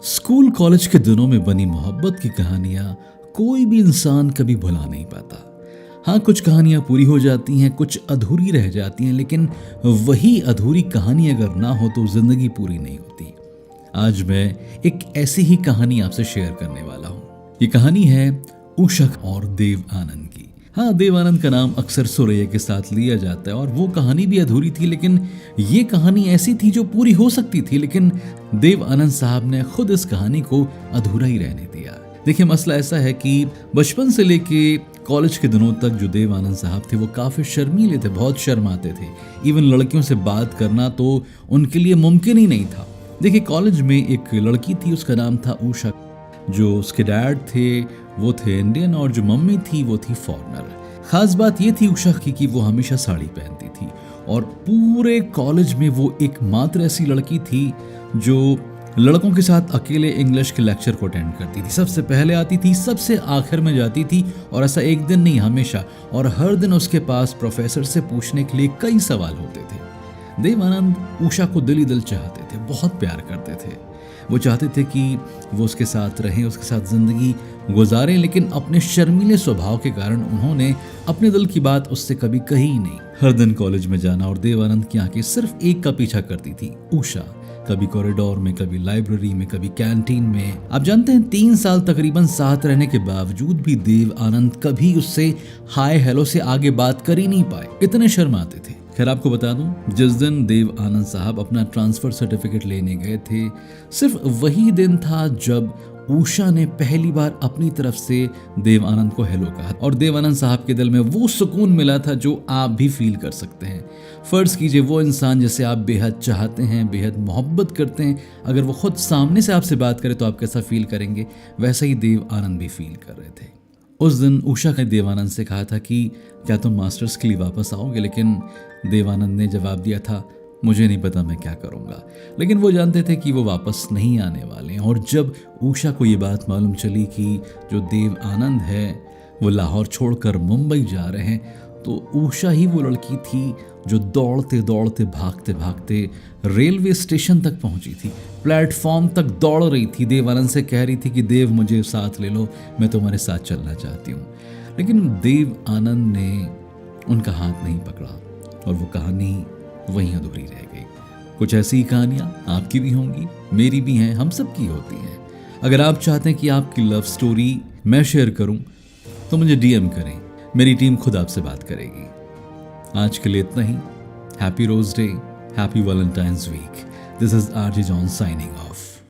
School college के दिनों में बनी मोहब्बत की कहानियां कोई भी इंसान कभी भुला नहीं पाता। हाँ, कुछ कहानियां पूरी हो जाती हैं, कुछ अधूरी रह जाती हैं, लेकिन वही अधूरी कहानी अगर ना हो तो जिंदगी पूरी नहीं होती। आज मैं एक ऐसी ही कहानी आपसे शेयर करने वाला हूँ। ये कहानी है उषा और देव आनंद की। हाँ, देव आनंद का नाम अक्सर सुरैया के साथ लिया जाता है और वो कहानी भी अधूरी थी, लेकिन ये कहानी ऐसी थी जो पूरी हो सकती थी, लेकिन देव आनंद साहब ने खुद इस कहानी को अधूरा ही रहने दिया। देखिए, मसला ऐसा है कि बचपन से लेके कॉलेज के दिनों तक जो देव आनंद साहब थे वो काफी शर्मीले थे, बहुत शर्माते थे। इवन लड़कियों से बात करना तो उनके लिए मुमकिन ही नहीं था। देखिए, कॉलेज में एक लड़की थी, उसका नाम था उषा। जो उसके डैड थे वो थे इंडियन और जो मम्मी थी वो थी फॉरेनर। खास बात ये थी उषा की कि वो हमेशा साड़ी पहनती थी और पूरे कॉलेज में वो एकमात्र ऐसी लड़की थी जो लड़कों के साथ अकेले इंग्लिश के लेक्चर को अटेंड करती थी। सबसे पहले आती थी, सबसे आखिर में जाती थी, और ऐसा एक दिन नहीं, हमेशा। और हर दिन उसके पास प्रोफेसर से पूछने के लिए कई सवाल होते थे। देव आनंद उषा को दिल ही दिल चाहते थे, बहुत प्यार करते थे। वो चाहते थे कि वो उसके साथ रहें, उसके साथ जिंदगी गुजारें, लेकिन अपने शर्मीले स्वभाव के कारण उन्होंने अपने दिल की बात उससे कभी कही ही नहीं। हर दिन कॉलेज में जाना और देव आनंद की आंखें सिर्फ एक का पीछा करती थी, उषा। कभी कॉरिडोर में, कभी लाइब्रेरी में, कभी कैंटीन में। आप जानते हैं, 3 साल तकरीबन साथ रहने के बावजूद भी देव आनंद कभी उससे हाय हेलो से आगे बात कर ही नहीं पाए, इतने शर्माते थे। खैर, आपको बता दूं, जिस दिन देव आनंद साहब अपना ट्रांसफर सर्टिफिकेट लेने गए थे, सिर्फ वही दिन था जब उषा ने पहली बार अपनी तरफ से देव आनंद को हेलो कहा। और देव आनंद साहब के दिल में वो सुकून मिला था जो आप भी फील कर सकते हैं। फर्ज कीजिए, वो इंसान जिसे आप बेहद चाहते हैं, बेहद मोहब्बत करते हैं, अगर वो खुद सामने से आपसे बात करे तो आप कैसा फील करेंगे, वैसा ही देव आनंद भी फील कर रहे थे। उस दिन उषा ने देव आनंद से कहा था कि क्या तुम मास्टर्स के लिए वापस आओगे, लेकिन देव आनंद ने जवाब दिया था, मुझे नहीं पता मैं क्या करूंगा। लेकिन वो जानते थे कि वो वापस नहीं आने वाले हैं। और जब उषा को ये बात मालूम चली कि जो देव आनंद है वो लाहौर छोड़कर मुंबई जा रहे हैं, तो उषा ही वो लड़की थी जो दौड़ते दौड़ते, भागते भागते रेलवे स्टेशन तक पहुंची थी, प्लेटफॉर्म तक दौड़ रही थी, देव आनंद से कह रही थी कि देव, मुझे साथ ले लो, मैं तुम्हारे साथ चलना चाहती हूँ। लेकिन देव आनंद ने उनका हाथ नहीं पकड़ा और वो कहानी वहीं अधूरी रह गई। कुछ ऐसी कहानियां आपकी भी होंगी, मेरी भी हैं, हम सब की होती हैं। अगर आप चाहते हैं कि आपकी लव स्टोरी मैं शेयर करूं तो मुझे डीएम करें, मेरी टीम खुद आपसे बात करेगी। आज के लिए इतना ही। Happy rose day, happy Valentine's week. This is RJ John signing of.